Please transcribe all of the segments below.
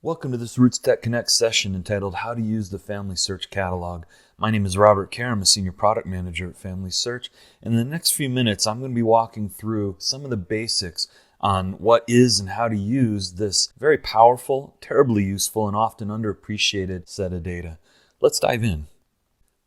Welcome to this RootsTech Connect session entitled How to Use the FamilySearch Catalog. My name is Robert Kerr. I'm a Senior Product Manager at FamilySearch. In the next few minutes, I'm going to be walking through some of the basics on what is and how to use this very powerful, terribly useful, and often underappreciated set of data. Let's dive in.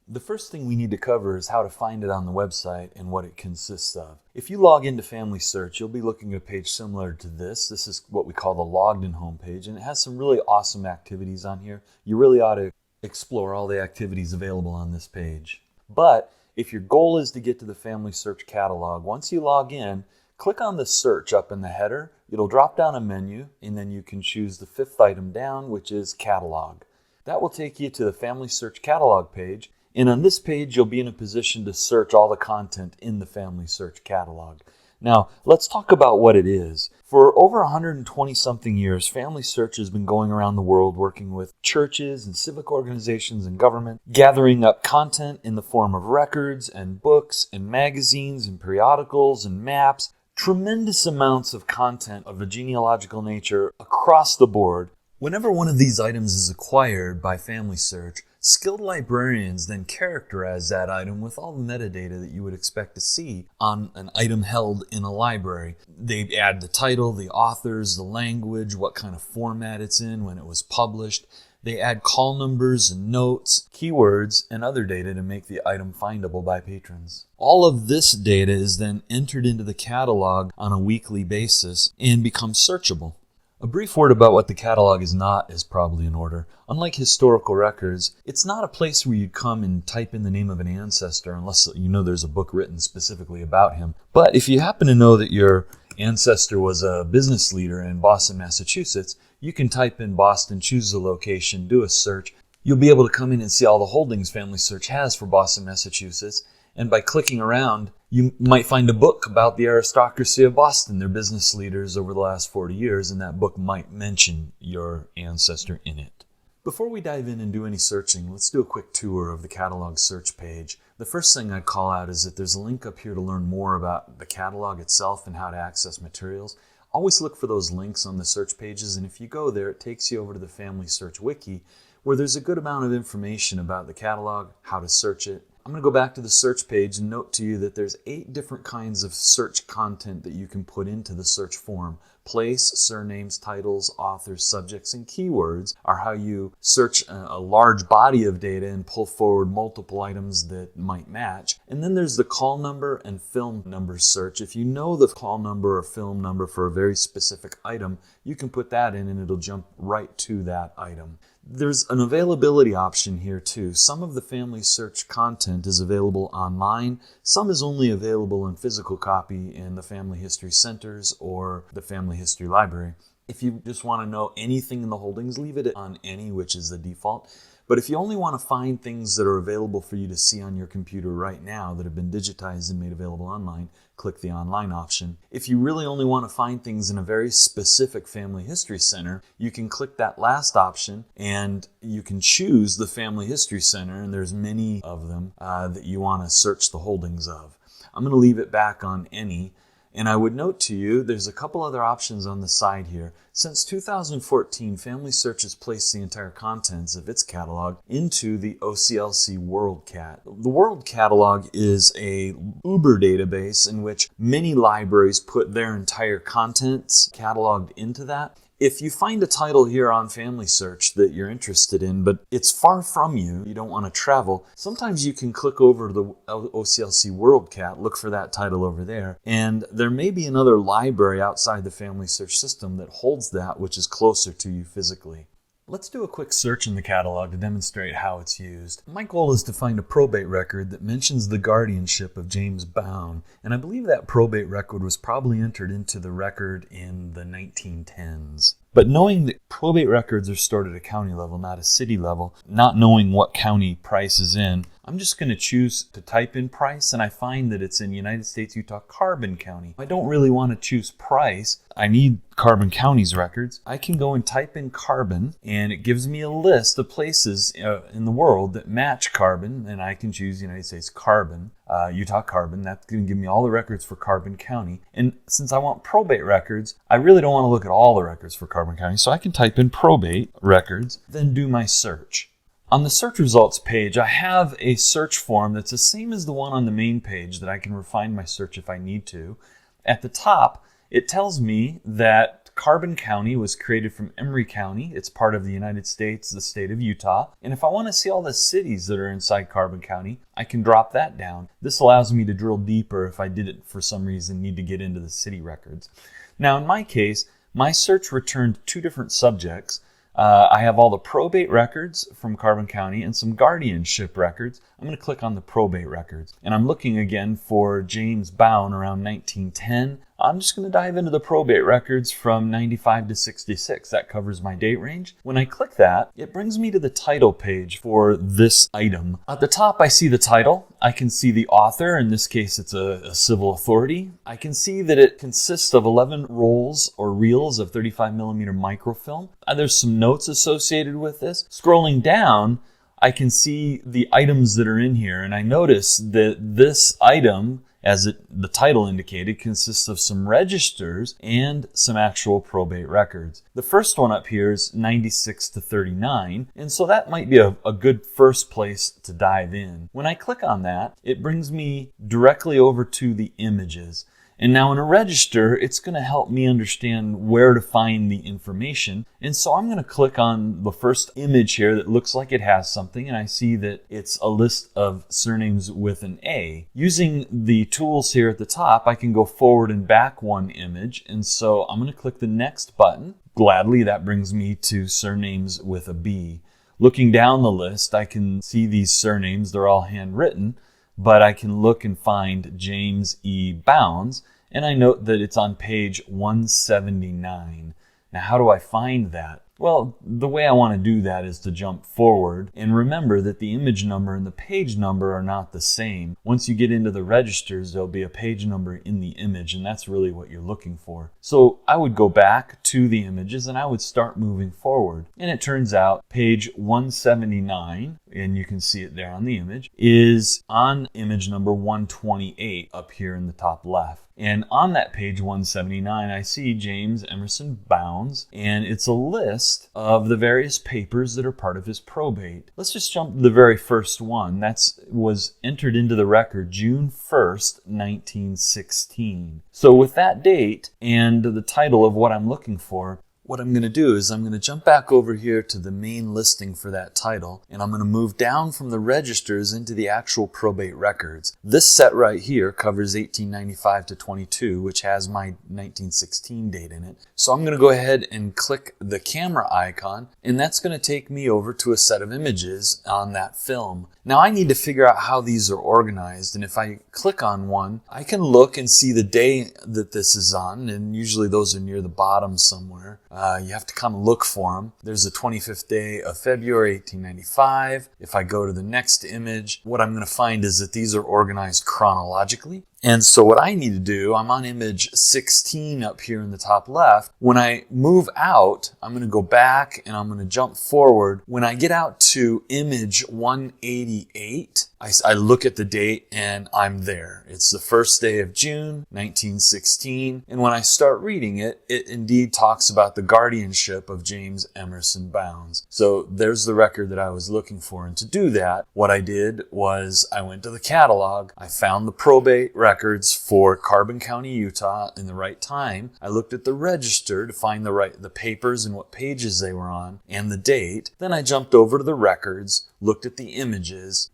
The first thing we need to cover is how to find it on the website and what it consists of. If you log into FamilySearch, you'll be looking at a page similar to this. This is what we call the logged in homepage, and it has some really awesome activities on here. You really ought to explore all the activities available on this page. But if your goal is to get to the FamilySearch catalog, once you log in, click on the search up in the header. It'll drop down a menu, and then you can choose the fifth item down, which is catalog. That will take you to the FamilySearch catalog page. And on this page, you'll be in a position to search all the content in the FamilySearch catalog. Now, let's talk about what it is. For over 120-something years, FamilySearch has been going around the world working with churches and civic organizations and government, gathering up content in the form of records and books and magazines and periodicals and maps, tremendous amounts of content of a genealogical nature across the board. Whenever one of these items is acquired by FamilySearch, skilled librarians then characterize that item with all the metadata that you would expect to see on an item held in a library. They add the title, the authors, the language, what kind of format it's in, when it was published. They add call numbers and notes, keywords, and other data to make the item findable by patrons. All of this data is then entered into the catalog on a weekly basis and becomes searchable. A brief word about what the catalog is not is probably in order. Unlike historical records, it's not a place where you come and type in the name of an ancestor unless you know there's a book written specifically about him. But if you happen to know that your ancestor was a business leader in Boston, Massachusetts, you can type in Boston, choose the location, do a search. You'll be able to come in and see all the holdings FamilySearch has for Boston, Massachusetts. And by clicking around, you might find a book about the aristocracy of Boston, their business leaders over the last 40 years, and that book might mention your ancestor in it. Before we dive in and do any searching, let's do a quick tour of the catalog search page. The first thing I'd call out is that there's a link up here to learn more about the catalog itself and how to access materials. Always look for those links on the search pages, and if you go there, it takes you over to the FamilySearch Wiki, where there's a good amount of information about the catalog, how to search it. I'm going to go back to the search page and note to you that there's 8 different kinds of search content that you can put into the search form. Place, surnames, titles, authors, subjects, and keywords are how you search a large body of data and pull forward multiple items that might match. And then there's the call number and film number search. If you know the call number or film number for a very specific item, you can put that in and it'll jump right to that item. There's an availability option here too. Some of the FamilySearch content is available online. Some is only available in physical copy in the Family History Centers or the Family History Library. If you just want to know anything in the holdings, leave it on any, which is the default. But if you only want to find things that are available for you to see on your computer right now that have been digitized and made available online, click the online option. If you really only want to find things in a very specific Family History Center, you can click that last option and you can choose the Family History Center, and there's many of them that you want to search the holdings of. I'm going to leave it back on any. And I would note to you, there's a couple other options on the side here. Since 2014, FamilySearch has placed the entire contents of its catalog into the OCLC WorldCat. The World Catalog is a Uber database in which many libraries put their entire contents cataloged into that. If you find a title here on FamilySearch that you're interested in, but it's far from you, you don't want to travel, sometimes you can click over to the OCLC WorldCat, look for that title over there, and there may be another library outside the FamilySearch system that holds that, which is closer to you physically. Let's do a quick search in the catalog to demonstrate how it's used. My goal is to find a probate record that mentions the guardianship of James Bown, and I believe that probate record was probably entered into the record in the 1910s. But knowing that probate records are stored at a county level, not a city level, not knowing what county Price is in, I'm just going to choose to type in price, and I find that it's in United States, Utah, Carbon County. I don't really want to choose price. I need Carbon County's records. I can go and type in Carbon, and it gives me a list of places in the world that match Carbon, and I can choose United States Carbon, Utah Carbon. That's going to give me all the records for Carbon County. And since I want probate records, I really don't want to look at all the records for Carbon County, so I can type in probate records, then do my search. On the search results page, I have a search form that's the same as the one on the main page that I can refine my search if I need to. At the top, it tells me that Carbon County was created from Emery County. It's part of the United States, the state of Utah. And if I want to see all the cities that are inside Carbon County, I can drop that down. This allows me to drill deeper if I didn't, for some reason, need to get into the city records. Now, in my case, my search returned two different subjects. I have all the probate records from Carbon County and some guardianship records. I'm going to click on the probate records. And I'm looking again for James Bown around 1910. I'm just going to dive into the probate records from 95 to 66. That covers my date range. When I click that, it brings me to the title page for this item. At the top, I see the title. I can see the author. In this case, it's a civil authority. I can see that it consists of 11 rolls or reels of 35 millimeter microfilm. There's some notes associated with this. Scrolling down, I can see the items that are in here, and I notice that this item, as the title indicated, consists of some registers and some actual probate records. The first one up here is 96 to 39, and so that might be a good first place to dive in. When I click on that, it brings me directly over to the images. And now in a register, it's going to help me understand where to find the information. And so I'm going to click on the first image here that looks like it has something, and I see that it's a list of surnames with an A. Using the tools here at the top, I can go forward and back one image, and so I'm going to click the next button. Gladly, that brings me to surnames with a B. Looking down the list, I can see these surnames. They're all handwritten, but I can look and find James E. Bounds, and I note that it's on page 179. Now, how do I find that? Well, the way I want to do that is to jump forward and remember that the image number and the page number are not the same. Once you get into the registers, there'll be a page number in the image, and that's really what you're looking for. So I would go back to the images and I would start moving forward. And it turns out page 179, and you can see it there on the image, is on image number 128 up here in the top left. And on that page 179, I see James Emerson Bounds, and it's a list of the various papers that are part of his probate. Let's just jump to the very first one. That was entered into the record June 1st, 1916. So with that date and the title of what I'm looking for, what I'm going to do is I'm going to jump back over here to the main listing for that title, and I'm going to move down from the registers into the actual probate records. This set right here covers 1895 to 22, which has my 1916 date in it. So I'm going to go ahead and click the camera icon, and that's going to take me over to a set of images on that film. Now I need to figure out how these are organized, and if I click on one, I can look and see the day that this is on, and usually those are near the bottom somewhere. You have to kind of look for them. There's the 25th day of February, 1895. If I go to the next image, what I'm going to find is that these are organized chronologically. And so what I need to do, I'm on image 16 up here in the top left. When I move out, I'm going to go back and I'm going to jump forward. When I get out to image 188, I look at the date and I'm there. It's the first day of June, 1916. And when I start reading it, it indeed talks about the guardianship of James Emerson Bounds. So there's the record that I was looking for. And to do that, what I did was I went to the catalog. I found the probate records for Carbon County, Utah in the right time. I looked at the register to find the papers and what pages they were on and the date. Then I jumped over to the records, looked at the images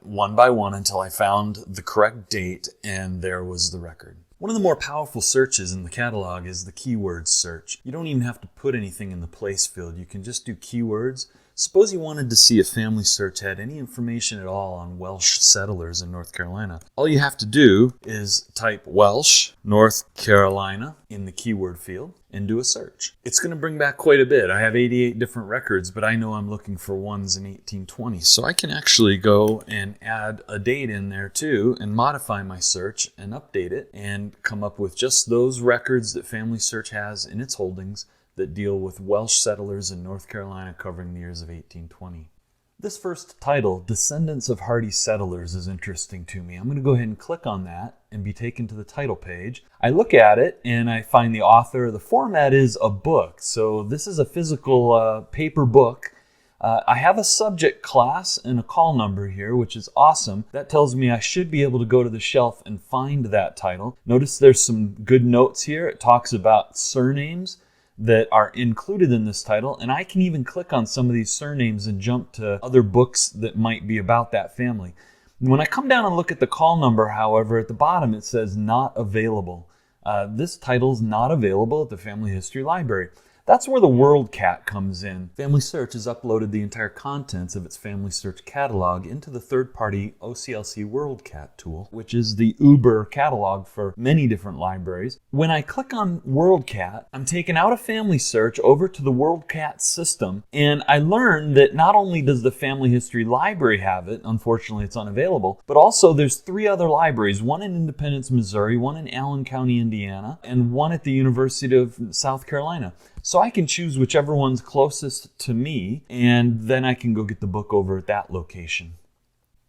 one by one until I found the correct date, and there was the record. One of the more powerful searches in the catalog is the keyword search. You don't even have to put anything in the place field. You can just do keywords. Suppose you wanted to see if Family Search had any information at all on Welsh settlers in North Carolina. All you have to do is type Welsh, North Carolina in the keyword field and do a search. It's going to bring back quite a bit. I have 88 different records, but I know I'm looking for ones in 1820. So I can actually go and add a date in there too and modify my search and update it and come up with just those records that Family Search has in its holdings that deal with Welsh settlers in North Carolina covering the years of 1820. This first title, Descendants of Hardy Settlers, is interesting to me. I'm going to go ahead and click on that and be taken to the title page. I look at it and I find the author. The format is a book, so this is a physical paper book. I have a subject class and a call number here, which is awesome. That tells me I should be able to go to the shelf and find that title. Notice there's some good notes here. It talks about surnames that are included in this title, and I can even click on some of these surnames and jump to other books that might be about that family. When I come down and look at the call number, however, at the bottom it says not available. This title's not available at the Family History Library. That's where the WorldCat comes in. Family Search has uploaded the entire contents of its Family Search Catalog into the third-party OCLC WorldCat tool, which is the Uber catalog for many different libraries. When I click on WorldCat, I'm taken out of Family Search over to the WorldCat system, and I learn that not only does the Family History Library have it, unfortunately it's unavailable, but also there's 3 other libraries, one in Independence, Missouri, one in Allen County, Indiana, and one at the University of South Carolina. So I can choose whichever one's closest to me, and then I can go get the book over at that location.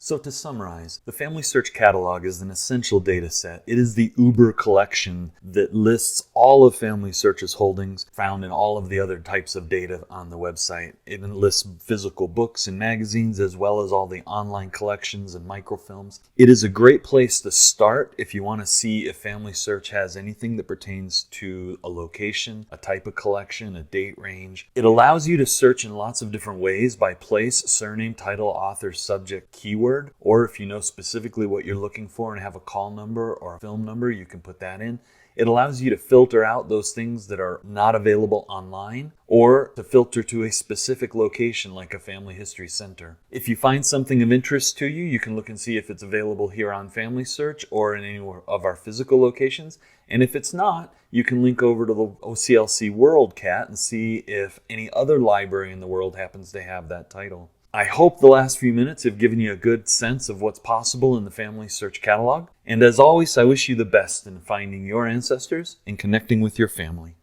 So to summarize, the Family Search Catalog is an essential data set. It is the Uber collection that lists all of Family Search's holdings found in all of the other types of data on the website. It lists physical books and magazines as well as all the online collections and microfilms. It is a great place to start if you want to see if Family Search has anything that pertains to a location, a type of collection, a date range. It allows you to search in lots of different ways by place, surname, title, author, subject, keyword. Or if you know specifically what you're looking for and have a call number or a film number, you can put that in. It allows you to filter out those things that are not available online or to filter to a specific location like a family history center. If you find something of interest to you, you can look and see if it's available here on Family Search or in any of our physical locations. And if it's not, you can link over to the OCLC WorldCat and see if any other library in the world happens to have that title. I hope the last few minutes have given you a good sense of what's possible in the Family Search Catalog. And as always, I wish you the best in finding your ancestors and connecting with your family.